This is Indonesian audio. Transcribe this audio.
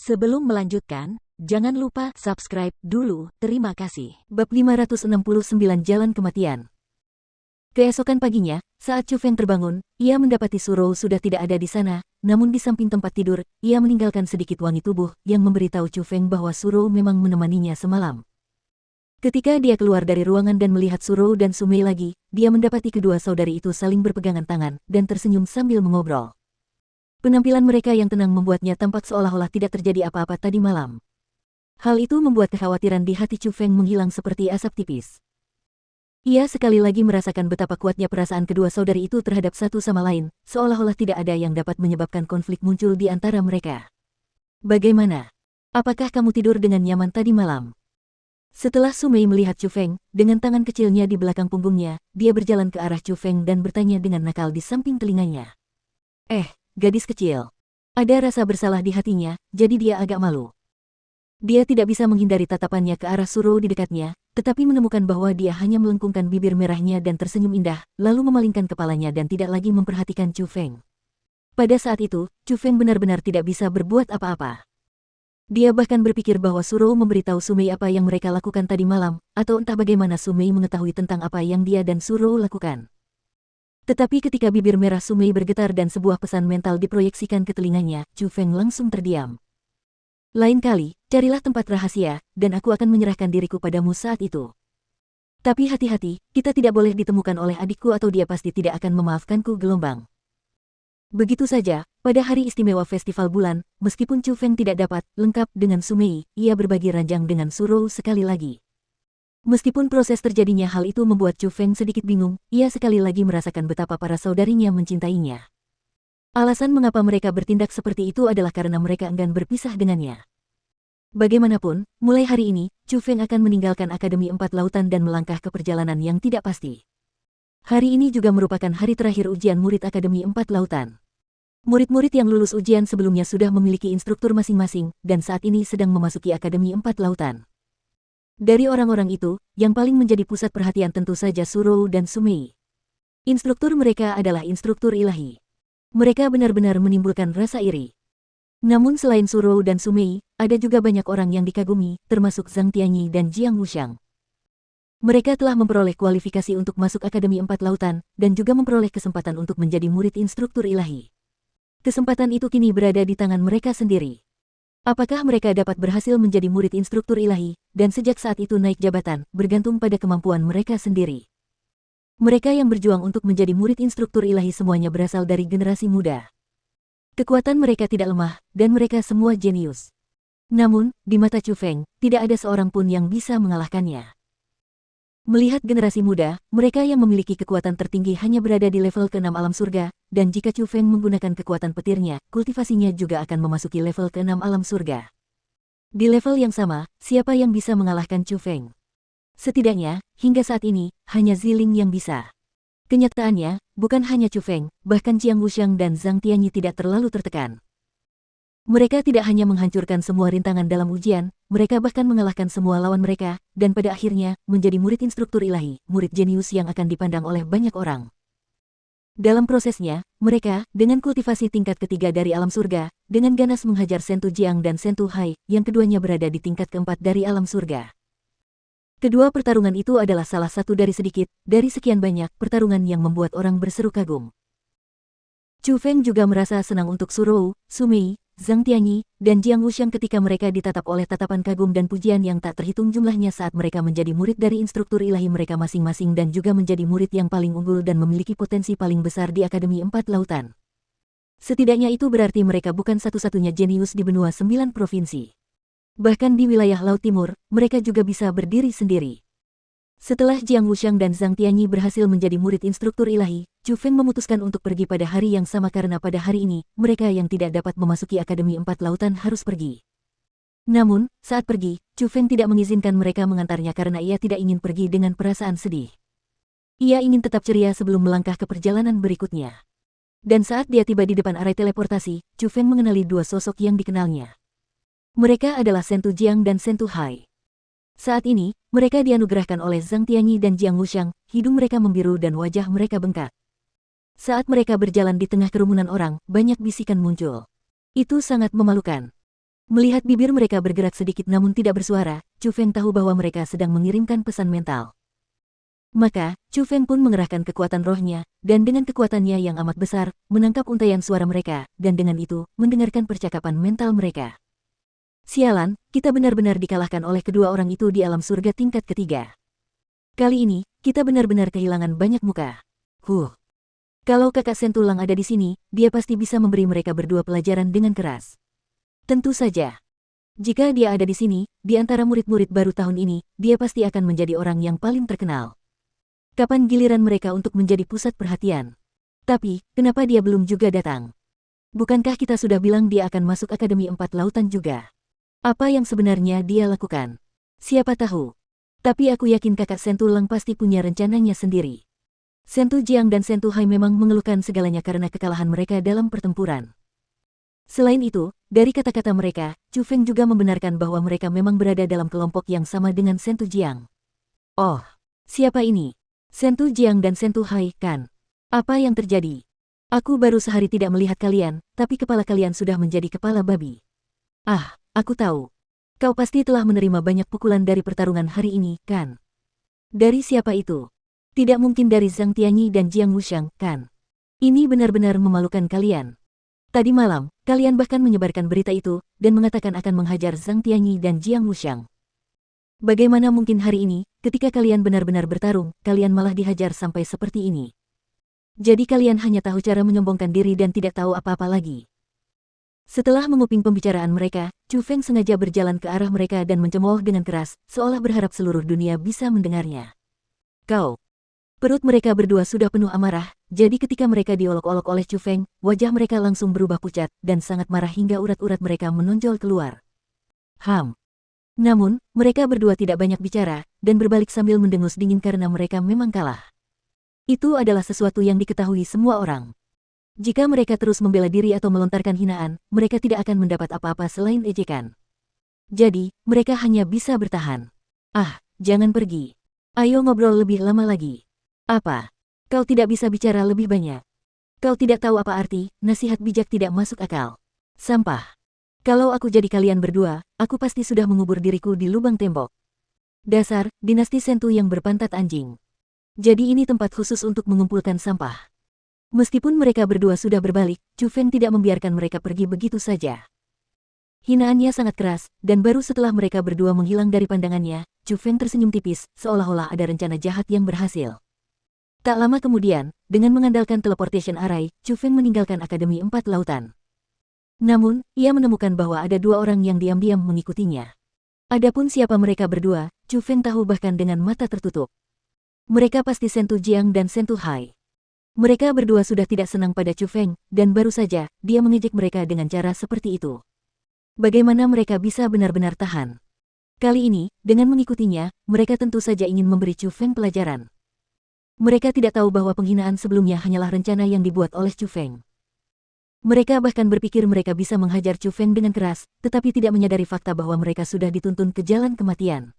Sebelum melanjutkan, jangan lupa subscribe dulu, terima kasih. Bab 569 Jalan Kematian. Keesokan paginya, saat Chu Feng terbangun, ia mendapati Surou sudah tidak ada di sana, namun di samping tempat tidur, ia meninggalkan sedikit wangi tubuh yang memberitahu Chu Feng bahwa Surou memang menemaninya semalam. Ketika dia keluar dari ruangan dan melihat Surou dan Sumei lagi, dia mendapati kedua saudari itu saling berpegangan tangan dan tersenyum sambil mengobrol. Penampilan mereka yang tenang membuatnya tampak seolah-olah tidak terjadi apa-apa tadi malam. Hal itu membuat kekhawatiran di hati Chu Feng menghilang seperti asap tipis. Ia sekali lagi merasakan betapa kuatnya perasaan kedua saudari itu terhadap satu sama lain, seolah-olah tidak ada yang dapat menyebabkan konflik muncul di antara mereka. Bagaimana? Apakah kamu tidur dengan nyaman tadi malam? Setelah Sumei melihat Chu Feng, dengan tangan kecilnya di belakang punggungnya, dia berjalan ke arah Chu Feng dan bertanya dengan nakal di samping telinganya. Gadis kecil. Ada rasa bersalah di hatinya, jadi dia agak malu. Dia tidak bisa menghindari tatapannya ke arah Surou di dekatnya, tetapi menemukan bahwa dia hanya melengkungkan bibir merahnya dan tersenyum indah, lalu memalingkan kepalanya dan tidak lagi memperhatikan Chu Feng. Pada saat itu, Chu Feng benar-benar tidak bisa berbuat apa-apa. Dia bahkan berpikir bahwa Surou memberitahu Sumei apa yang mereka lakukan tadi malam, atau entah bagaimana Sumei mengetahui tentang apa yang dia dan Surou lakukan. Tetapi ketika bibir merah Sumei bergetar dan sebuah pesan mental diproyeksikan ke telinganya, Chu Feng langsung terdiam. Lain kali, carilah tempat rahasia, dan aku akan menyerahkan diriku padamu saat itu. Tapi hati-hati, kita tidak boleh ditemukan oleh adikku atau dia pasti tidak akan memaafkanku gelombang. Begitu saja, pada hari istimewa festival bulan, meskipun Chu Feng tidak dapat lengkap dengan Sumei, ia berbagi ranjang dengan Surou sekali lagi. Meskipun proses terjadinya hal itu membuat Chu Feng sedikit bingung, ia sekali lagi merasakan betapa para saudarinya mencintainya. Alasan mengapa mereka bertindak seperti itu adalah karena mereka enggan berpisah dengannya. Bagaimanapun, mulai hari ini, Chu Feng akan meninggalkan Akademi Empat Lautan dan melangkah ke perjalanan yang tidak pasti. Hari ini juga merupakan hari terakhir ujian murid Akademi Empat Lautan. Murid-murid yang lulus ujian sebelumnya sudah memiliki instruktur masing-masing, dan saat ini sedang memasuki Akademi Empat Lautan. Dari orang-orang itu, yang paling menjadi pusat perhatian tentu saja Surou dan Sumei. Instruktur mereka adalah instruktur ilahi. Mereka benar-benar menimbulkan rasa iri. Namun selain Surou dan Sumei, ada juga banyak orang yang dikagumi, termasuk Zhang Tianyi dan Jiang Wuxiang. Mereka telah memperoleh kualifikasi untuk masuk Akademi Empat Lautan, dan juga memperoleh kesempatan untuk menjadi murid instruktur ilahi. Kesempatan itu kini berada di tangan mereka sendiri. Apakah mereka dapat berhasil menjadi murid instruktur ilahi, dan sejak saat itu naik jabatan, bergantung pada kemampuan mereka sendiri. Mereka yang berjuang untuk menjadi murid instruktur ilahi semuanya berasal dari generasi muda. Kekuatan mereka tidak lemah, dan mereka semua jenius. Namun, di mata Chu Feng, tidak ada seorang pun yang bisa mengalahkannya. Melihat generasi muda, mereka yang memiliki kekuatan tertinggi hanya berada di level ke-6 alam surga, dan jika Chu Feng menggunakan kekuatan petirnya, kultivasinya juga akan memasuki level ke-6 alam surga. Di level yang sama, siapa yang bisa mengalahkan Chu Feng? Setidaknya, hingga saat ini, hanya Ziling yang bisa. Kenyataannya, bukan hanya Chu Feng, bahkan Jiang Wuxiang dan Zhang Tianyi tidak terlalu tertekan. Mereka tidak hanya menghancurkan semua rintangan dalam ujian, mereka bahkan mengalahkan semua lawan mereka, dan pada akhirnya, menjadi murid instruktur ilahi, murid jenius yang akan dipandang oleh banyak orang. Dalam prosesnya, mereka, dengan kultivasi tingkat ketiga dari alam surga, dengan ganas menghajar Sentu Jiang dan Sentu Hai, yang keduanya berada di tingkat keempat dari alam surga. Kedua pertarungan itu adalah salah satu dari sekian banyak pertarungan yang membuat orang berseru kagum. Chu Feng juga merasa senang untuk Surou, Sumei, Zhang Tianyi, dan Jiang Wuxiang ketika mereka ditatap oleh tatapan kagum dan pujian yang tak terhitung jumlahnya saat mereka menjadi murid dari instruktur ilahi mereka masing-masing dan juga menjadi murid yang paling unggul dan memiliki potensi paling besar di Akademi Empat Lautan. Setidaknya itu berarti mereka bukan satu-satunya jenius di benua 9 provinsi. Bahkan di wilayah Laut Timur, mereka juga bisa berdiri sendiri. Setelah Jiang Wuxiang dan Zhang Tianyi berhasil menjadi murid instruktur ilahi, Chu Feng memutuskan untuk pergi pada hari yang sama karena pada hari ini, mereka yang tidak dapat memasuki Akademi Empat Lautan harus pergi. Namun, saat pergi, Chu Feng tidak mengizinkan mereka mengantarnya karena ia tidak ingin pergi dengan perasaan sedih. Ia ingin tetap ceria sebelum melangkah ke perjalanan berikutnya. Dan saat dia tiba di depan arai teleportasi, Chu Feng mengenali dua sosok yang dikenalnya. Mereka adalah Sentu Jiang dan Sentu Hai. Saat ini, mereka dianugerahkan oleh Zhang Tianyi dan Jiang Wuxiang, hidung mereka membiru dan wajah mereka bengkak. Saat mereka berjalan di tengah kerumunan orang, banyak bisikan muncul. Itu sangat memalukan. Melihat bibir mereka bergerak sedikit namun tidak bersuara, Chu Feng tahu bahwa mereka sedang mengirimkan pesan mental. Maka, Chu Feng pun mengerahkan kekuatan rohnya, dan dengan kekuatannya yang amat besar, menangkap untaian suara mereka, dan dengan itu, mendengarkan percakapan mental mereka. Sialan, kita benar-benar dikalahkan oleh kedua orang itu di alam surga tingkat ketiga. Kali ini, kita benar-benar kehilangan banyak muka. Kalau kakak Sentulang ada di sini, dia pasti bisa memberi mereka berdua pelajaran dengan keras. Tentu saja. Jika dia ada di sini, di antara murid-murid baru tahun ini, dia pasti akan menjadi orang yang paling terkenal. Kapan giliran mereka untuk menjadi pusat perhatian? Tapi, kenapa dia belum juga datang? Bukankah kita sudah bilang dia akan masuk Akademi Empat Lautan juga? Apa yang sebenarnya dia lakukan? Siapa tahu. Tapi aku yakin kakak Sentulang pasti punya rencananya sendiri. Sentu Jiang dan Sentu Hai memang mengeluhkan segalanya karena kekalahan mereka dalam pertempuran. Selain itu, dari kata-kata mereka, Chu Feng juga membenarkan bahwa mereka memang berada dalam kelompok yang sama dengan Sentu Jiang. Oh, siapa ini? Sentu Jiang dan Sentu Hai, kan? Apa yang terjadi? Aku baru sehari tidak melihat kalian, tapi kepala kalian sudah menjadi kepala babi. Ah, aku tahu. Kau pasti telah menerima banyak pukulan dari pertarungan hari ini, kan? Dari siapa itu? Tidak mungkin dari Zhang Tianyi dan Jiang Wuxiang, kan? Ini benar-benar memalukan kalian. Tadi malam, kalian bahkan menyebarkan berita itu, dan mengatakan akan menghajar Zhang Tianyi dan Jiang Wuxiang. Bagaimana mungkin hari ini, ketika kalian benar-benar bertarung, kalian malah dihajar sampai seperti ini? Jadi kalian hanya tahu cara menyombongkan diri dan tidak tahu apa-apa lagi. Setelah menguping pembicaraan mereka, Chu Feng sengaja berjalan ke arah mereka dan mencemooh dengan keras, seolah berharap seluruh dunia bisa mendengarnya. Kau! Perut mereka berdua sudah penuh amarah, jadi ketika mereka diolok-olok oleh Chu Feng, wajah mereka langsung berubah pucat, dan sangat marah hingga urat-urat mereka menonjol keluar. Namun, mereka berdua tidak banyak bicara, dan berbalik sambil mendengus dingin karena mereka memang kalah. Itu adalah sesuatu yang diketahui semua orang. Jika mereka terus membela diri atau melontarkan hinaan, mereka tidak akan mendapat apa-apa selain ejekan. Jadi, mereka hanya bisa bertahan. Ah, jangan pergi. Ayo ngobrol lebih lama lagi. Apa? Kau tidak bisa bicara lebih banyak. Kau tidak tahu apa arti, nasihat bijak tidak masuk akal. Sampah. Kalau aku jadi kalian berdua, aku pasti sudah mengubur diriku di lubang tembok. Dasar, dinasti Sentu yang berpantat anjing. Jadi ini tempat khusus untuk mengumpulkan sampah. Meskipun mereka berdua sudah berbalik, Chu Feng tidak membiarkan mereka pergi begitu saja. Hinaannya sangat keras, dan baru setelah mereka berdua menghilang dari pandangannya, Chu Feng tersenyum tipis, seolah-olah ada rencana jahat yang berhasil. Tak lama kemudian, dengan mengandalkan teleportation array, Chu Feng meninggalkan Akademi Empat Lautan. Namun, ia menemukan bahwa ada dua orang yang diam-diam mengikutinya. Adapun siapa mereka berdua, Chu Feng tahu bahkan dengan mata tertutup. Mereka pasti Sentu Jiang dan Sentu Hai. Mereka berdua sudah tidak senang pada Chu Feng, dan baru saja, dia mengejek mereka dengan cara seperti itu. Bagaimana mereka bisa benar-benar tahan? Kali ini, dengan mengikutinya, mereka tentu saja ingin memberi Chu Feng pelajaran. Mereka tidak tahu bahwa penghinaan sebelumnya hanyalah rencana yang dibuat oleh Chu Feng. Mereka bahkan berpikir mereka bisa menghajar Chu Feng dengan keras, tetapi tidak menyadari fakta bahwa mereka sudah dituntun ke jalan kematian.